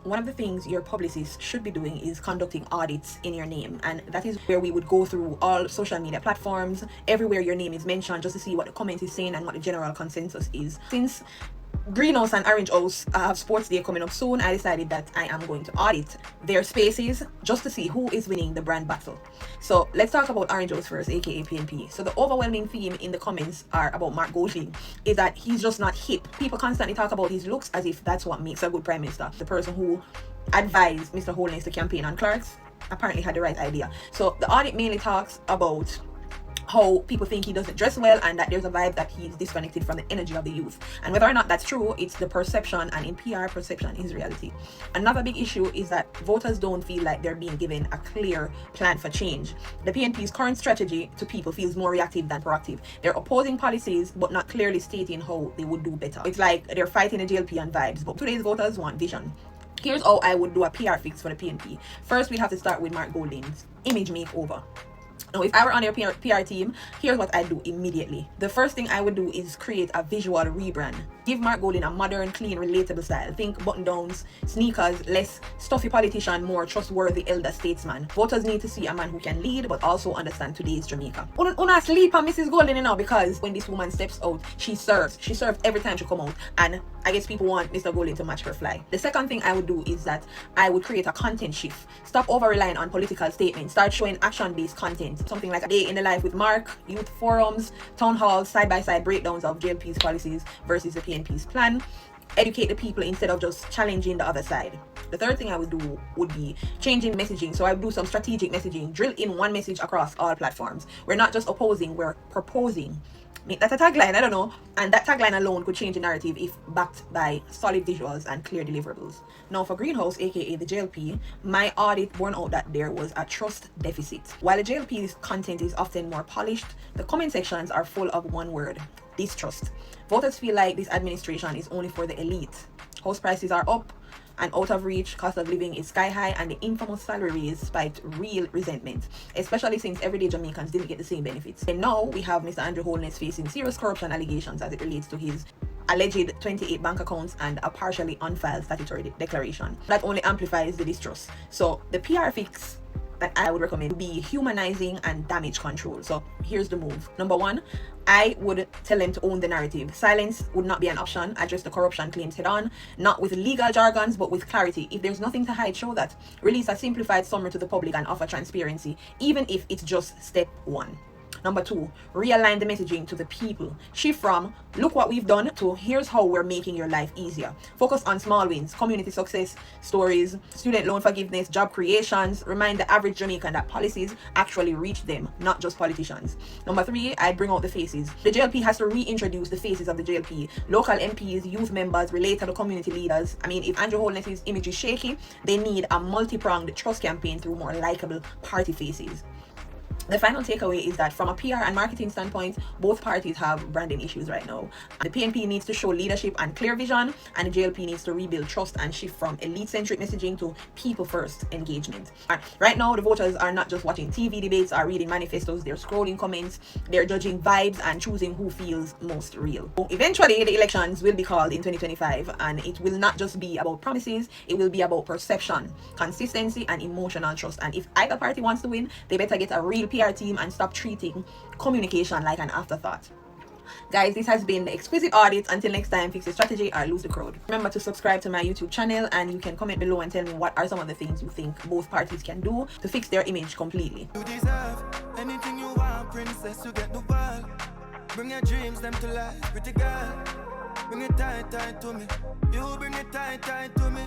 one of the things your publicist should be doing is conducting audits in your name, and that is where we would go through all social media platforms, everywhere your name is mentioned, just to see what the comment is saying and what the general consensus is. Since Greenhouse and Orange House have sports day coming up soon, I decided that I am going to audit their spaces just to see who is winning the brand battle. So let's talk about Orange House first, aka PNP. So the overwhelming theme in the comments are about Mark Golding is that he's just not hip. People constantly talk about his looks as if that's what makes a good prime minister. The person who advised Mr. Holness to campaign on Clark's apparently had the right idea. So the audit mainly talks about how people think he doesn't dress well and that there's a vibe that he's disconnected from the energy of the youth. And whether or not that's true, it's the perception, and in PR, perception is reality. Another big issue is that voters don't feel like they're being given a clear plan for change. The PNP's current strategy to people feels more reactive than proactive. They're opposing policies but not clearly stating how they would do better. It's like they're fighting the JLP on vibes, but today's voters want vision. Here's how I would do a PR fix for the PNP. First, we'd have to start with Mark Golding's image makeover. Now, if I were on your PR team, here's what I'd do immediately. The first thing I would do is create a visual rebrand. Give Mark Golding a modern, clean, relatable style. Think button-downs, sneakers, less stuffy politician, more trustworthy elder statesman. Voters need to see a man who can lead but also understand today's Jamaica. Una sleep on Mrs. Golding, you know, because when this woman steps out, she serves. She serves every time she come out, and I guess people want Mr. Golding to match her fly. The second thing I would do is that I would create a content shift. Stop over-relying on political statements. Start showing action-based content. Something like a day in the life with Mark, youth forums, town halls, side-by-side breakdowns of JLP's policies versus the PNP's plan. Educate the people instead of just challenging the other side. The third thing I would do would be changing messaging. So I would do some strategic messaging. Drill in one message across all platforms. We're not just opposing, we're proposing. That's a tagline, I don't know. And that tagline alone could change the narrative if backed by solid visuals and clear deliverables. Now for Greenhouse, aka the JLP, my audit borne out that there was a trust deficit. While the JLP's content is often more polished, the comment sections are full of one word: distrust. Voters feel like this administration is only for the elite. House prices are up and out of reach, cost of living is sky high, and the infamous salary raise spiked real resentment, especially since everyday Jamaicans didn't get the same benefits. And now we have Mr. Andrew Holness facing serious corruption allegations as it relates to his alleged 28 bank accounts and a partially unfiled statutory declaration. That only amplifies the distrust. So the PR fix that I would recommend would be humanizing and damage control. So here's the move. Number one, I would tell them to own the narrative. Silence would not be an option. Address the corruption claims head on, not with legal jargons, but with clarity. If there's nothing to hide, show that. Release a simplified summary to the public and offer transparency, even if it's just step one. Number two, realign the messaging to the people. Shift from "look what we've done" to "here's how we're making your life easier." Focus on small wins, community success stories, student loan forgiveness, job creations. Remind the average Jamaican that policies actually reach them, not just politicians. Number three, I bring out the faces. The JLP has to reintroduce the faces of the JLP. Local MPs, youth members, relatable community leaders. I mean, if Andrew Holness's image is shaky, they need a multi-pronged trust campaign through more likable party faces. The final takeaway is that from a PR and marketing standpoint, both parties have branding issues right now. The PNP needs to show leadership and clear vision, and the JLP needs to rebuild trust and shift from elite-centric messaging to people-first engagement. Right now, the voters are not just watching TV debates or reading manifestos, they're scrolling comments, they're judging vibes and choosing who feels most real. So eventually, the elections will be called in 2025, and it will not just be about promises, it will be about perception, consistency, and emotional trust. And if either party wants to win, they better get a real PR team and stop treating communication like an afterthought. Guys, this has been the Exquisite Audit. Until next time, fix your strategy or lose the crowd. Remember to subscribe to my YouTube channel, and you can comment below and tell me what are some of the things you think both parties can do to fix their image completely. You deserve anything you want, princess, you get the world. Bring your dreams them to life, pretty girl. Bring it tight to me. You bring it tight to me.